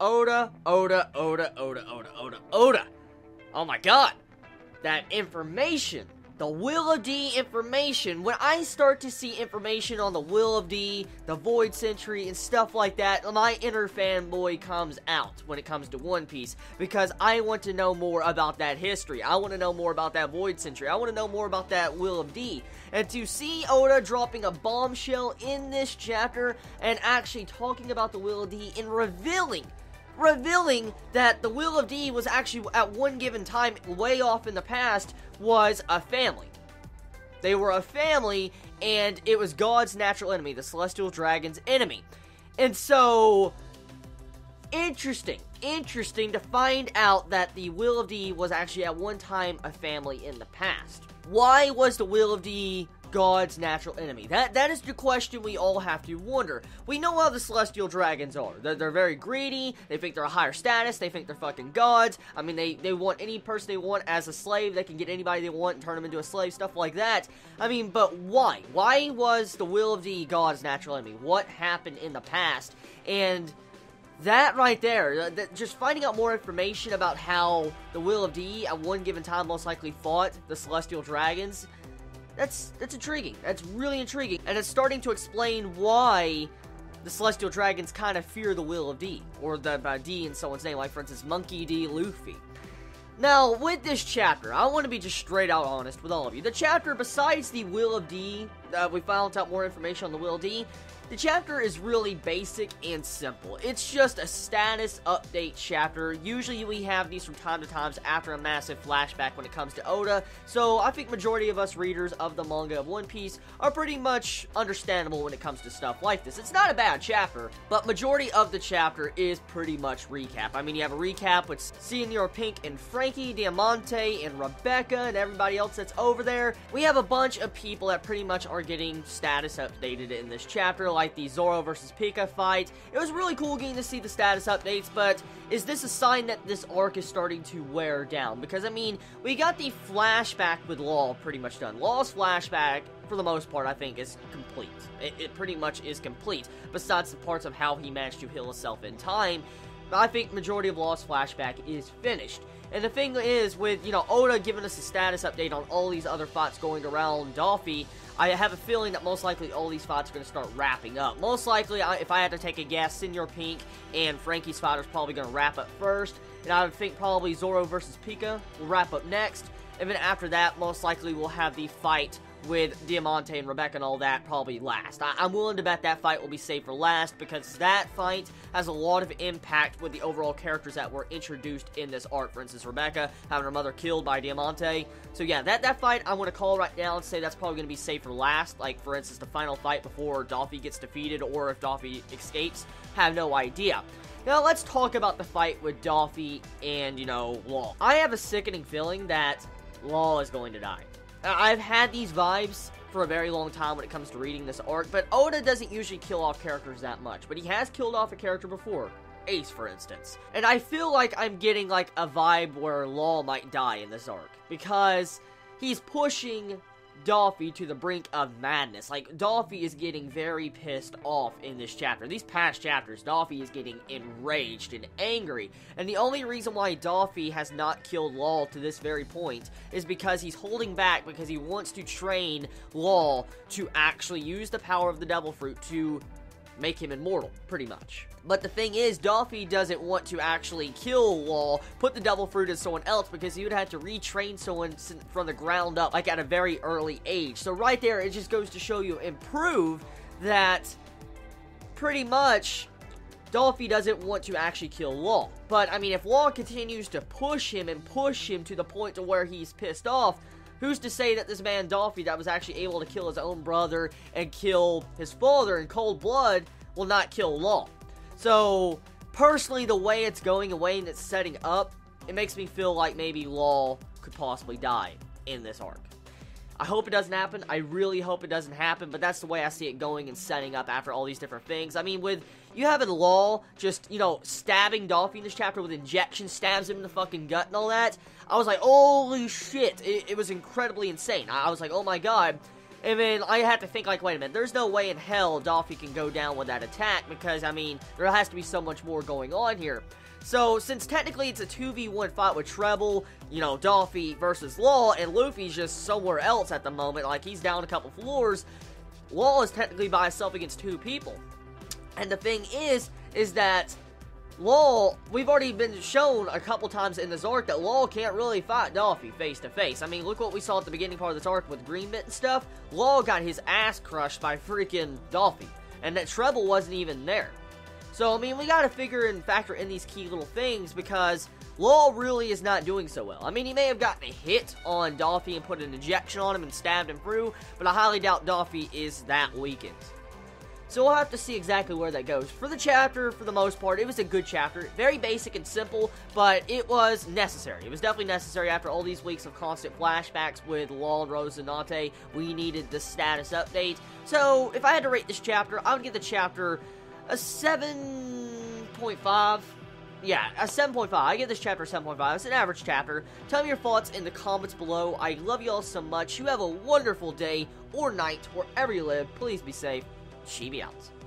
Oda. Oh my god. That information. The Will of D information. When I start to see information on the Will of D, the Void Century, and stuff like that, my inner fanboy comes out when it comes to One Piece. Because I want to know more about that history. I want to know more about that Void Century. I want to know more about that Will of D. And to see Oda dropping a bombshell in this chapter and actually talking about the Will of D and revealing that the Will of D was actually, at one given time, way off in the past, was a family. They were a family, and it was God's natural enemy, the Celestial Dragon's enemy. And so, interesting to find out that the Will of D was actually at one time a family in the past. Why was the Will of D God's natural enemy? That is the question we all have to wonder. We know how the Celestial Dragons are. They're very greedy. They think they're a higher status. They think they're fucking gods. I mean, they want any person they want as a slave. They can get anybody they want and turn them into a slave, stuff like that. I mean, but why? Why was the Will of D God's natural enemy? What happened in the past? And that right there, just finding out more information about how the Will of D at one given time most likely fought the Celestial Dragons, that's intriguing. That's really intriguing. And it's starting to explain why the Celestial Dragons kind of fear the Will of D, or the D in someone's name, like for instance, Monkey D. Luffy. Now, with this chapter, I want to be just straight out honest with all of you. The chapter, besides the Will of D, we found out more information on the Will of D, the chapter is really basic and simple. It's just a status update chapter. Usually we have these from time to time after a massive flashback when it comes to Oda, so I think majority of us readers of the manga of One Piece are pretty much understandable when it comes to stuff like this. It's not a bad chapter, but majority of the chapter is pretty much recap. I mean, you have a recap with Senior Pink and Frankie, Diamante, and Rebecca, and everybody else that's over there. We have a bunch of people that pretty much are getting status updated in this chapter, like the Zoro versus Pika fight. It was really cool getting to see the status updates, but is this a sign that this arc is starting to wear down? Because, I mean, we got the flashback with Law pretty much done. Law's flashback, for the most part, I think, is complete. It pretty much is complete, besides the parts of how he managed to heal himself in time. But I think majority of Law's flashback is finished. And the thing is, with, you know, Oda giving us a status update on all these other fights going around Doffy, I have a feeling that most likely all these fights are going to start wrapping up. Most likely, if I had to take a guess, Senior Pink and Frankie's fight is probably going to wrap up first. And I would think probably Zoro versus Pika will wrap up next. And then after that, most likely we'll have the fight with Diamante and Rebecca and all that probably last. I'm willing to bet that fight will be saved for last, because that fight has a lot of impact with the overall characters that were introduced in this arc. For instance, Rebecca having her mother killed by Diamante. So yeah, that fight I'm going to call right now and say that's probably going to be saved for last. Like, for instance, the final fight before Doffy gets defeated, or if Doffy escapes. Have no idea. Now, let's talk about the fight with Doffy and, you know, Law. I have a sickening feeling that Law is going to die. I've had these vibes for a very long time when it comes to reading this arc, but Oda doesn't usually kill off characters that much, but he has killed off a character before. Ace, for instance. And I feel like I'm getting, like, a vibe where Law might die in this arc, because he's pushing Doffy to the brink of madness. Like, Doffy is getting very pissed off in this chapter. These past chapters, Doffy is getting enraged and angry. And the only reason why Doffy has not killed Law to this very point is because he's holding back, because he wants to train Law to actually use the power of the Devil Fruit to make him immortal, pretty much. But the thing is, Doffy doesn't want to actually kill Law, put the Devil Fruit in someone else, because he would have to retrain someone from the ground up, like at a very early age. So right there, it just goes to show you and prove that pretty much Doffy doesn't want to actually kill Law. But, I mean, if Law continues to push him to the point to where he's pissed off, who's to say that this man Doffy, that was actually able to kill his own brother and kill his father in cold blood, will not kill Law? So, personally, the way it's going, the way it's setting up, it makes me feel like maybe Law could possibly die in this arc. I hope it doesn't happen. I really hope it doesn't happen, but that's the way I see it going and setting up after all these different things. I mean, with you having Law just, you know, stabbing Doffy in this chapter with injections, stabs him in the fucking gut and all that, I was like, holy shit, it was incredibly insane. I was like, oh my god. And then I had to think, like, wait a minute, there's no way in hell Doffy can go down with that attack, because, I mean, there has to be so much more going on here. So, since technically it's a 2v1 fight with Treble, you know, Doffy versus Law, and Luffy's just somewhere else at the moment, like, he's down a couple floors, Law is technically by himself against 2 people. And the thing is that Law, we've already been shown a couple times in this arc that Law can't really fight Doffy face to face. I mean, look what we saw at the beginning part of this arc with Greenbit and stuff. Law got his ass crushed by freaking Doffy, and that Treble wasn't even there. So, I mean, we gotta figure and factor in these key little things, because Law really is not doing so well. I mean, he may have gotten a hit on Doffy and put an injection on him and stabbed him through, but I highly doubt Doffy is that weakened. So we'll have to see exactly where that goes. For the chapter, for the most part, it was a good chapter. Very basic and simple, but it was necessary. It was definitely necessary after all these weeks of constant flashbacks with Law and Rosinante. We needed the status update. So, if I had to rate this chapter, I would give the chapter a 7.5. Yeah, a 7.5. I give this chapter a 7.5. It's an average chapter. Tell me your thoughts in the comments below. I love you all so much. You have a wonderful day or night, wherever you live. Please be safe. Chibi out.